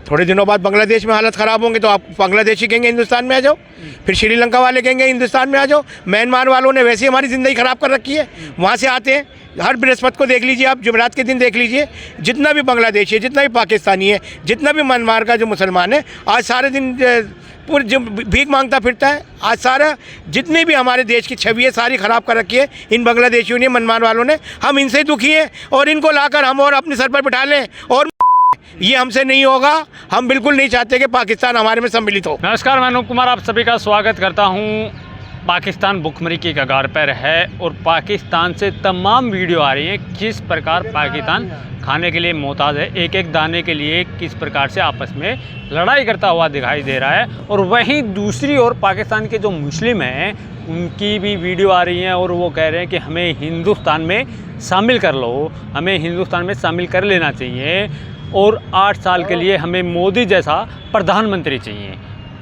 थोड़े दिनों बाद बांग्लादेश में हालत ख़राब होंगे तो आप बांग्लादेशी कहेंगे हिंदुस्तान में आ जाओ, फिर श्रीलंका वाले कहेंगे हिंदुस्तान में आ जाओ। म्यांमार वालों ने वैसे ही हमारी ज़िंदगी ख़राब कर रखी है, वहाँ से आते हैं। हर बृहस्पति को देख लीजिए आप, जुमेरात के दिन देख लीजिए, जितना भी बांग्लादेशी है, जितना भी पाकिस्तानी है, जितना भी म्यांमार का जो मुसलमान है, आज सारे दिन पूरे जो भीख मांगता फिरता है। आज सारा जितनी भी हमारे देश की छवि है सारी ख़राब कर रखी है इन बांग्लादेशियों ने, म्यांमार वालों ने। हम इनसे दुखी हैं और इनको लाकर हम और अपने सर पर बिठा लें, और ये हमसे नहीं होगा। हम बिल्कुल नहीं चाहते कि पाकिस्तान हमारे में सम्मिलित हो। नमस्कार, मैं अनूप कुमार आप सभी का स्वागत करता हूँ। पाकिस्तान भुखमरी की कगार पर है और पाकिस्तान से तमाम वीडियो आ रही हैं किस प्रकार पाकिस्तान खाने के लिए मोहताज है, एक एक दाने के लिए किस प्रकार से आपस में लड़ाई करता हुआ दिखाई दे रहा है। और वहीं दूसरी ओर पाकिस्तान के जो मुस्लिम हैं उनकी भी वीडियो आ रही हैं और वो कह रहे हैं कि हमें हिंदुस्तान में शामिल कर लो, हमें हिंदुस्तान में शामिल कर लेना चाहिए और 8 साल के लिए हमें मोदी जैसा प्रधानमंत्री चाहिए।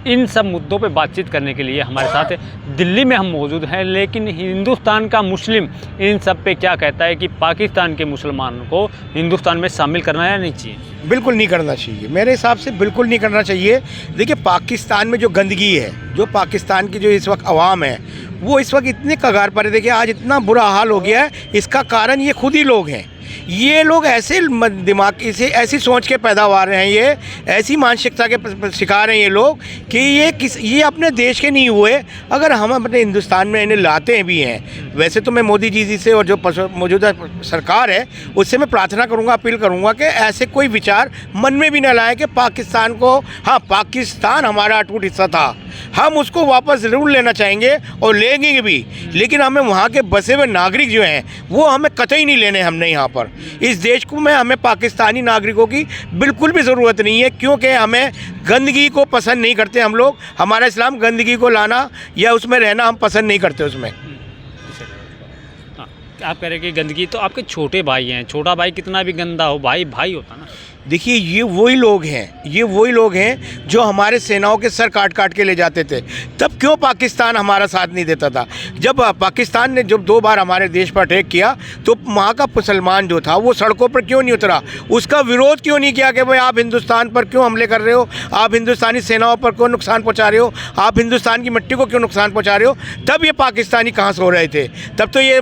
इन सब मुद्दों पे बातचीत करने के लिए हमारे साथ दिल्ली में हम मौजूद हैं। लेकिन हिंदुस्तान का मुस्लिम इन सब पे क्या कहता है कि पाकिस्तान के मुसलमानों को हिंदुस्तान में शामिल करना या नहीं चाहिए? बिल्कुल नहीं करना चाहिए, मेरे हिसाब से बिल्कुल नहीं करना चाहिए। देखिए, पाकिस्तान में जो गंदगी है, जो पाकिस्तान की जो इस वक्त अवाम है, वो इस वक्त इतने कगार पर है। देखिए, आज इतना बुरा हाल हो गया है, इसका कारण ये खुद ही लोग हैं। ये लोग ऐसे दिमाग से ऐसी सोच के पैदावार हैं, ये ऐसी मानसिकता के शिकार हैं ये लोग कि ये अपने देश के नहीं हुए। अगर हम अपने हिंदुस्तान में इन्हें लाते भी हैं, वैसे तो मैं मोदी जी से और जो मौजूदा सरकार है उससे मैं प्रार्थना करूंगा, अपील करूंगा कि ऐसे कोई विचार मन में भी न लाए कि पाकिस्तान को, हाँ पाकिस्तान हमारा अटूट हिस्सा था, हम उसको वापस ज़रूर लेना चाहेंगे और लेंगे भी, लेकिन हमें वहाँ के बसे हुए नागरिक जो हैं वो हमें कतई नहीं लेने। हमने यहाँ पर इस देश को में हमें पाकिस्तानी नागरिकों की बिल्कुल भी ज़रूरत नहीं है, क्योंकि हमें गंदगी को पसंद नहीं करते हम लोग। हमारा इस्लाम गंदगी को लाना या उसमें रहना हम पसंद नहीं करते उसमें। आप कह रहे हैं कि गंदगी, तो आपके छोटे भाई हैं, छोटा भाई कितना भी गंदा हो, भाई भाई होता ना। देखिए, ये वही लोग हैं जो हमारे सेनाओं के सर काट काट के ले जाते थे। तब क्यों पाकिस्तान हमारा साथ नहीं देता था? जब पाकिस्तान ने जब 2 बार हमारे देश पर अटैक किया तो वहाँ का मुसलमान जो था वो सड़कों पर क्यों नहीं उतरा? उसका विरोध क्यों नहीं किया कि भाई आप हिंदुस्तान पर क्यों हमले कर रहे हो, आप हिंदुस्तानी सेनाओं पर क्यों नुकसान पहुँचा रहे हो, आप हिंदुस्तान की मिट्टी को क्यों नुकसान पहुँचा रहे हो? तब ये पाकिस्तानी कहाँ सो रहे थे? तब तो ये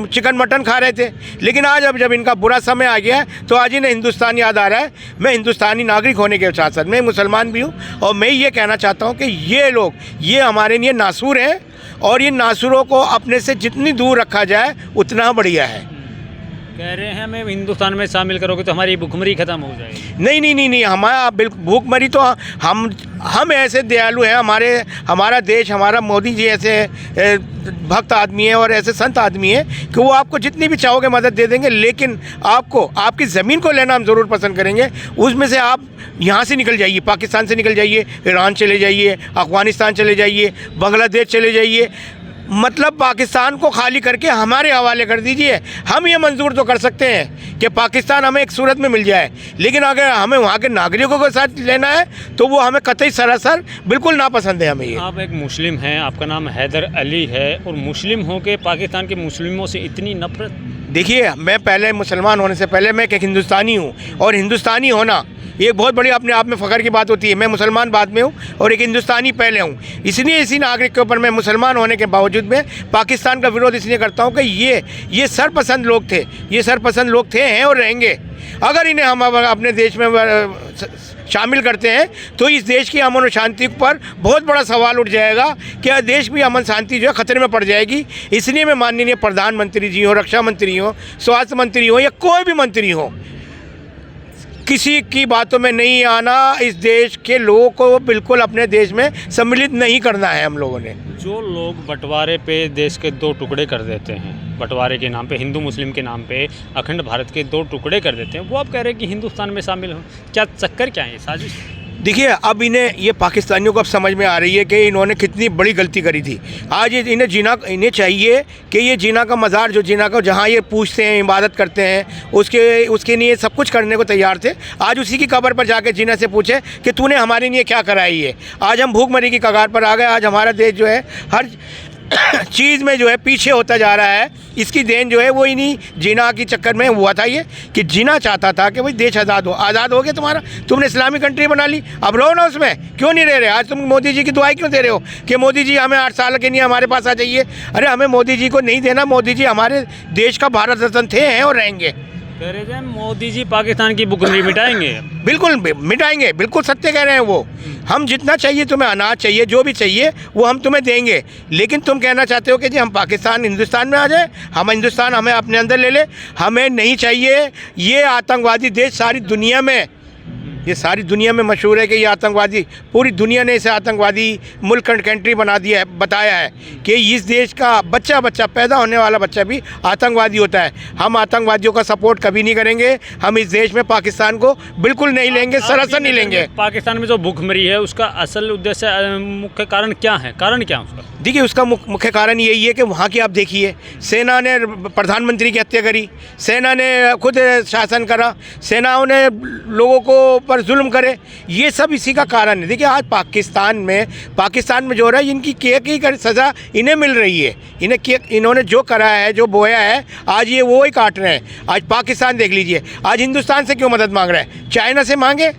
चिकन मटन खा रहे थे। लेकिन आज अब जब इनका बुरा समय आ गया है तो आज इन्हें हिंदुस्तान याद आ रहा है। मैं हिंदुस्तानी नागरिक होने के साथ साथ मैं मुसलमान भी हूँ और मैं ये कहना चाहता हूँ कि ये लोग, ये हमारे लिए नासूर हैं और ये नासूरों को अपने से जितनी दूर रखा जाए उतना बढ़िया है। कह रहे हैं हमें हिंदुस्तान में शामिल करोगे तो हमारी भुखमरी ख़त्म हो जाएगी। नहीं, हमारा बिल्कुल भूखमरी तो हम ऐसे दयालु हैं, हमारा देश, हमारा मोदी जी ऐसे भक्त आदमी है और ऐसे संत आदमी है कि वो आपको जितनी भी चाहोगे मदद दे देंगे, लेकिन आपको आपकी ज़मीन को लेना हम ज़रूर पसंद करेंगे। उसमें से आप यहाँ से निकल जाइए, पाकिस्तान से निकल जाइए, ईरान चले जाइए, अफ़गानिस्तान चले जाइए, बांग्लादेश चले जाइए, मतलब पाकिस्तान को खाली करके हमारे हवाले कर दीजिए। हम ये मंजूर तो कर सकते हैं कि पाकिस्तान हमें एक सूरत में मिल जाए, लेकिन अगर हमें वहाँ के नागरिकों के साथ लेना है तो वो हमें कतई सरासर बिल्कुल नापसंद है हमें ये। आप एक मुस्लिम हैं, आपका नाम हैदर अली है और मुस्लिम हो के पाकिस्तान के मुस्लिमों से इतनी नफरत? देखिए, मैं पहले मुसलमान होने से पहले मैं एक हिंदुस्तानी हूँ और हिंदुस्तानी होना ये बहुत बड़ी अपने आप में फ़ख्र की बात होती है। मैं मुसलमान बाद में हूँ और एक हिंदुस्तानी पहले हूँ, इसलिए इसी नागरिक के ऊपर मैं मुसलमान होने के बावजूद में पाकिस्तान का विरोध इसलिए करता हूँ कि ये सरपसंद लोग थे, ये सरपसंद लोग थे, हैं और रहेंगे। अगर इन्हें हम अपने देश में शामिल करते हैं तो इस देश की अमन और शांति पर बहुत बड़ा सवाल उठ जाएगा कि देश में अमन शांति जो है ख़तरे में पड़ जाएगी। इसलिए मैं माननीय प्रधानमंत्री जी हो, रक्षा मंत्री हो, स्वास्थ्य मंत्री हो या कोई भी मंत्री हो, किसी की बातों में नहीं आना। इस देश के लोगों को बिल्कुल अपने देश में सम्मिलित नहीं करना है हम लोगों ने। जो लोग बंटवारे पे देश के 2 टुकड़े कर देते हैं, बंटवारे के नाम पे, हिंदू मुस्लिम के नाम पे अखंड भारत के 2 टुकड़े कर देते हैं, वो आप कह रहे हैं कि हिंदुस्तान में शामिल हो, क्या चक्कर क्या है, साजिश? देखिए, अब इन्हें ये पाकिस्तानियों को अब समझ में आ रही है कि इन्होंने कितनी बड़ी गलती करी थी। आज इन्हें चाहिए कि ये जीना का मज़ार, जो जीना का जहाँ ये पूछते हैं, इबादत करते हैं, उसके लिए सब कुछ करने को तैयार थे। आज उसी की कब्र पर जाके जीना से पूछे कि तूने हमारे लिए क्या कराई है। आज हम भूखमरी की कगार पर आ गए। आज हमारा देश जो है हर चीज़ में जो है पीछे होता जा रहा है। इसकी देन जो है वो इन्हीं जिना के चक्कर में हुआ था ये, कि जिना चाहता था कि भाई देश आज़ाद हो। आज़ाद हो गया तुम्हारा, तुमने इस्लामिक कंट्री बना ली, अब रहो ना उसमें, क्यों नहीं रह रहे? आज तुम मोदी जी की दुआई क्यों दे रहे हो कि मोदी जी हमें 8 साल के लिए हमारे पास आ जाइए? अरे हमें मोदी जी को नहीं देना, मोदी जी हमारे देश का भारत रत्न थे, हैं और रहेंगे। कह रहे थे मोदी जी पाकिस्तान की भुखमरी मिटाएंगे। बिल्कुल मिटाएंगे, बिल्कुल सत्य कह रहे हैं वो। हम जितना चाहिए तुम्हें, अनाज चाहिए, जो भी चाहिए वो हम तुम्हें देंगे, लेकिन तुम कहना चाहते हो कि जी हम पाकिस्तान हिंदुस्तान में आ जाए, हम हिंदुस्तान हमें अपने अंदर ले ले। हमें नहीं चाहिए ये आतंकवादी देश। सारी दुनिया में, ये सारी दुनिया में मशहूर है कि ये आतंकवादी, पूरी दुनिया ने इसे आतंकवादी मुल्क कंट्री बना दिया है, बताया है कि इस देश का बच्चा पैदा होने वाला बच्चा भी आतंकवादी होता है। हम आतंकवादियों का सपोर्ट कभी नहीं करेंगे। हम इस देश में पाकिस्तान को बिल्कुल नहीं लेंगे, सरासर नहीं लेंगे। पाकिस्तान में जो भुखमरी है उसका असल उद्देश्य, मुख्य कारण क्या है? कारण क्या है उसका? देखिए, उसका मुख्य कारण यही है कि वहाँ की आप देखिए, सेना ने प्रधानमंत्री की हत्या करी, सेना ने खुद शासन करा, सेनाओं ने लोगों को पर जुल्म करे, ये सब इसी का कारण है। देखिए आज पाकिस्तान में जो हो रहा है, इनकी की सज़ा इन्हें मिल रही है। इन्होंने जो करा है, जो बोया है, आज ये वो ही काट रहे हैं। आज पाकिस्तान देख लीजिए, आज हिंदुस्तान से क्यों मदद मांग रहा है? चाइना से मांगे,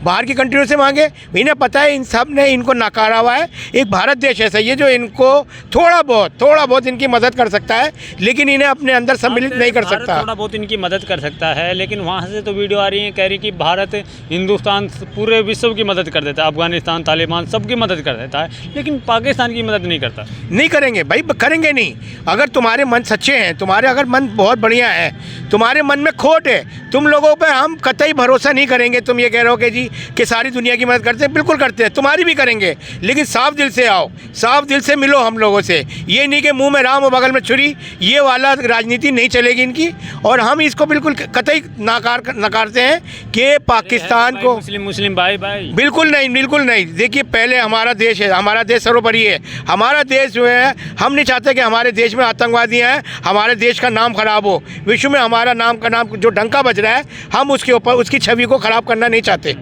बाहर की कंट्रियों से मांगे। इन्हें पता है इन सब ने इनको नकारा हुआ है। एक भारत देश ऐसा ही है जो इनको थोड़ा बहुत इनकी मदद कर सकता है, लेकिन इन्हें अपने अंदर सम्मिलित नहीं कर सकता। थोड़ा बहुत इनकी मदद कर सकता है, लेकिन वहाँ से तो वीडियो आ रही है, कह रही कि भारत हिंदुस्तान पूरे विश्व की मदद कर देता है, अफगानिस्तान, तालिबान सबकी मदद कर देता है, लेकिन पाकिस्तान की मदद नहीं करता। नहीं करेंगे भाई, करेंगे नहीं। अगर तुम्हारे मन सच्चे हैं, तुम्हारे अगर मन बहुत बढ़िया है, तुम्हारे मन में खोट है, तुम लोगों पर हम कतई भरोसा नहीं करेंगे। तुम ये कह रहे हो कि जी कि सारी दुनिया की मदद करते हैं, बिल्कुल करते हैं, तुम्हारी भी करेंगे, लेकिन साफ दिल से आओ, साफ दिल से मिलो हम लोगों से। ये नहीं कि मुंह में राम और बगल में छुरी, ये वाला राजनीति नहीं चलेगी इनकी। और हम इसको बिल्कुल कतई नकारते हैं कि पाकिस्तान को मुस्लिम भाई बिल्कुल नहीं। देखिए, पहले हमारा देश है, हमारा देश सर्वोपरि है। हमारा देश जो है, हम नहीं चाहते कि हमारे देश में आतंकवादी हैं, हमारे देश का नाम खराब हो, विश्व में हमारा नाम जो डंका बज रहा है, हम उसके ऊपर उसकी छवि को खराब करना नहीं चाहते।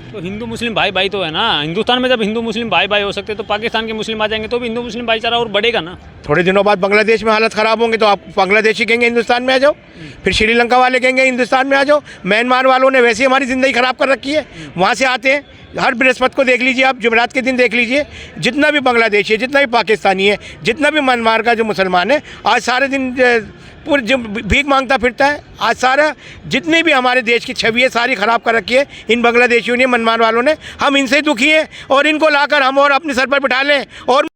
तो हिंदू मुस्लिम भाई तो है ना हिंदुस्तान में। जब हिंदू मुस्लिम भाई हो सकते तो पाकिस्तान के मुस्लिम आ जाएंगे तो भी हिंदू मुस्लिम भाईचारा और बढ़ेगा ना। थोड़े दिनों बाद बांग्लादेश में हालत ख़राब होंगे तो आप बांग्लादेशी कहेंगे हिंदुस्तान में आ जाओ, फिर श्रीलंका वाले कहेंगे हिंदुस्तान में आ जाओ। म्यांमार वालों ने वैसे ही हमारी ज़िंदगी ख़राब कर रखी है, वहाँ से आते हैं। हर बृहस्पति को देख लीजिए आप, जुमेरात के दिन देख लीजिए, जितना भी बांग्लादेशी है, जितना भी पाकिस्तानी है, जितना भी म्यांमार का जो मुसलमान है, आज सारे दिन पूरे जो भीख मांगता फिरता है। आज सारा जितनी भी हमारे देश की छवि है सारी ख़राब कर रखी है इन बांग्लादेशियों ने, म्यांमार वालों ने। हम इनसे दुखी हैं और इनको लाकर हम और अपने सर पर बिठा लें, और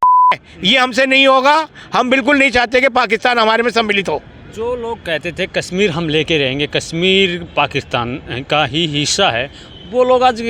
ये हमसे नहीं होगा। हम बिल्कुल नहीं चाहते कि पाकिस्तान हमारे में सम्मिलित हो। जो लोग कहते थे कश्मीर हम लेके रहेंगे, कश्मीर पाकिस्तान का ही हिस्सा है, वो लोग आज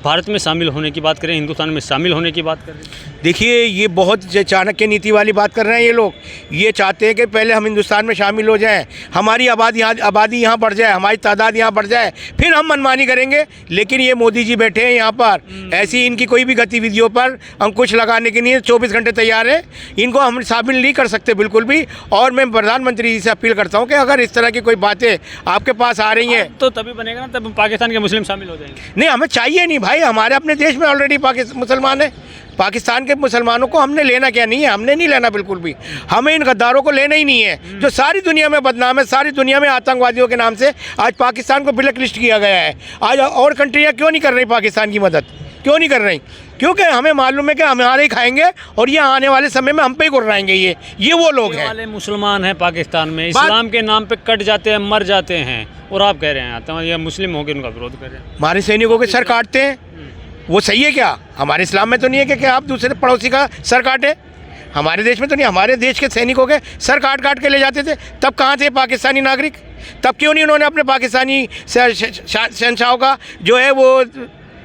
भारत में शामिल होने की बात करें, हिंदुस्तान में शामिल होने की बात करें। देखिए, ये बहुत चाणक्य नीति वाली बात कर रहे हैं ये लोग। ये चाहते हैं कि पहले हम हिंदुस्तान में शामिल हो जाएं, हमारी आबादी यहाँ बढ़ जाए, हमारी तादाद यहाँ बढ़ जाए, फिर हम मनमानी करेंगे। लेकिन ये मोदी जी बैठे हैं यहाँ पर, ऐसी इनकी कोई भी गतिविधियों पर अंकुश लगाने के लिए 24 घंटे तैयार है। इनको हम शामिल नहीं कर सकते बिल्कुल भी। और मैं प्रधानमंत्री जी से अपील करता हूँ कि अगर इस तरह की कोई बातें आपके पास आ रही हैं तो तभी बनेगा ना, तब पाकिस्तान के मुस्लिम शामिल हो जाएंगे। नहीं, हमें चाहिए नहीं भाई। हमारे अपने देश में ऑलरेडी मुसलमान है। पाकिस्तान के मुसलमानों को हमने लेना क्या नहीं है, हमने नहीं लेना बिल्कुल भी। हमें इन गद्दारों को लेना ही नहीं है जो सारी दुनिया में बदनाम है। सारी दुनिया में आतंकवादियों के नाम से आज पाकिस्तान को ब्लैक लिस्ट किया गया है। आज और कंट्रियाँ क्यों नहीं कर रही पाकिस्तान की मदद, क्यों नहीं कर रही? क्योंकि हमें मालूम है कि हमारे ही खाएंगे और ये आने वाले समय में हम पे ही गुर्राएंगे। ये वो लोग हैं। वाले मुसलमान हैं पाकिस्तान में, इस्लाम के नाम पे कट जाते हैं, मर जाते हैं, और आप कह रहे हैं आतंकवादी या मुस्लिम होकर उनका विरोध कर रहे हैं। हमारे सैनिकों के सर काटते हैं, वो सही है क्या? हमारे इस्लाम में तो नहीं है कि आप दूसरे पड़ोसी का सर काटें। हमारे देश में तो नहीं। हमारे देश के सैनिकों के सर काट के ले जाते थे। तब कहाँ थे पाकिस्तानी नागरिक? तब क्यों नहीं उन्होंने अपने पाकिस्तानी शहंशाहों का जो है वो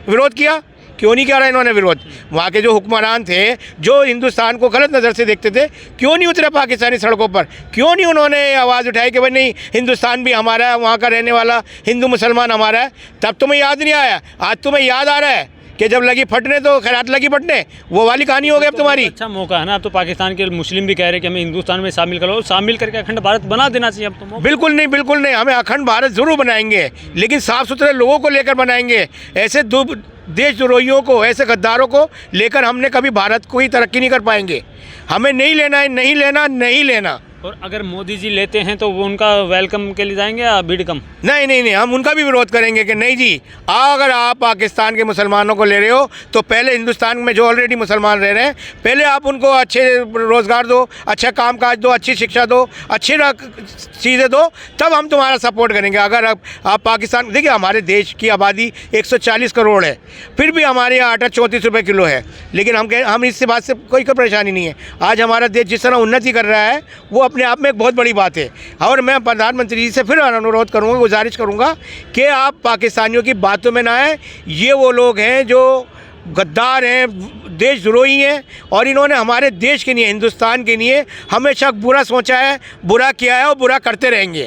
विरोध किया? क्यों नहीं किया रहा इन्होंने विरोध? वहाँ के जो हुक्मरान थे, जो हिंदुस्तान को गलत नज़र से देखते थे, क्यों नहीं उतरे पाकिस्तानी सड़कों पर? क्यों नहीं उन्होंने आवाज़ उठाई कि भाई नहीं, हिंदुस्तान भी हमारा है, वहाँ का रहने वाला हिंदू मुसलमान हमारा है? तब तुम्हें याद नहीं आया, आज तुम्हें याद आ रहा है। कि जब लगी फटने तो खैरात लगी फटने, वो वाली कहानी हो गई अब तुम्हारी। अच्छा मौका है ना, अब तो पाकिस्तान के मुस्लिम भी कह रहे हैं कि हमें हिंदुस्तान में शामिल करो, शामिल करके अखंड भारत बना देना चाहिए अब तो। बिल्कुल नहीं, बिल्कुल नहीं, हमें अखंड भारत ज़रूर बनाएंगे, लेकिन साफ़ सुथरे लोगों को लेकर बनाएंगे। ऐसे देशद्रोहियों को, ऐसे गद्दारों को लेकर हमने कभी भारत को ही तरक्की नहीं कर पाएंगे। हमें नहीं लेना है, नहीं लेना, नहीं लेना। और अगर मोदी जी लेते हैं तो वो उनका वेलकम के लिए जाएंगे या बीडकम? नहीं नहीं नहीं, हम उनका भी विरोध करेंगे कि नहीं जी, अगर आप पाकिस्तान के मुसलमानों को ले रहे हो तो पहले हिंदुस्तान में जो ऑलरेडी मुसलमान रह रहे हैं, पहले आप उनको अच्छे रोज़गार दो, अच्छा कामकाज दो, अच्छी शिक्षा दो, अच्छी चीज़ें दो, तब हम तुम्हारा सपोर्ट करेंगे। अगर आप पाकिस्तान, देखिए हमारे देश की आबादी 140 करोड़ है, फिर भी हमारे यहाँ आटा 34 रुपये किलो है, लेकिन हम इससे बात से कोई परेशानी नहीं है। आज हमारा देश जिस तरह उन्नति कर रहा है वो अपने आप में एक बहुत बड़ी बात है। और मैं प्रधानमंत्री जी से फिर अनुरोध करूँगा, गुजारिश करूँगा कि आप पाकिस्तानियों की बातों में ना आए। ये वो लोग हैं जो गद्दार हैं, देशद्रोही हैं, और इन्होंने हमारे देश के लिए, हिंदुस्तान के लिए हमेशा बुरा सोचा है, बुरा किया है और बुरा करते रहेंगे।